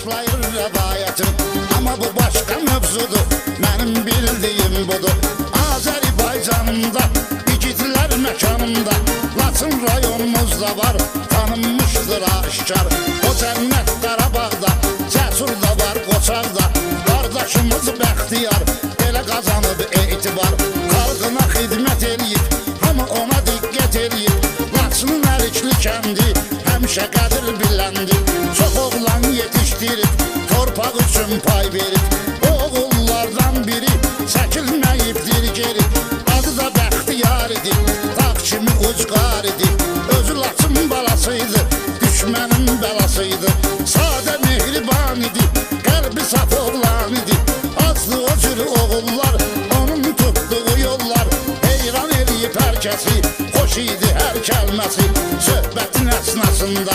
başlayır rəvayətim. Amma bu başqa mövzudur, mənim bildiyim budur. Azərbaycanımda, igidlər məkanımda, Laçın rayonumuzda var, tanınmışdır aşkar. O cənnət Qarabağda, Cəsurda var, Qoçarda, qardaşımız Bəxtiyar elə qazanıb etibar. Xalqına xidmət eləyib, hamı ona diqqət eləyib. Laçının Ərikli kəndi həmişə qədir biləndi. Çox oğlan yetişdirib, torpaq üçün pay verib. O oğullardan biri çəkilməyibdir geri. Adı da Bəxtiyar idi, dağ kimi ucqar idi. Özü Laçın balasıydı, düşmənin bəlasıydı. Sadə mehriban idi, qəlbi saf oğlan idi. Azdı o cür oğullar, onun tutduğu yollar. Heyran eləyib hər kəsi, xoş idi hər kəlməsi. Söhbətin əsnasında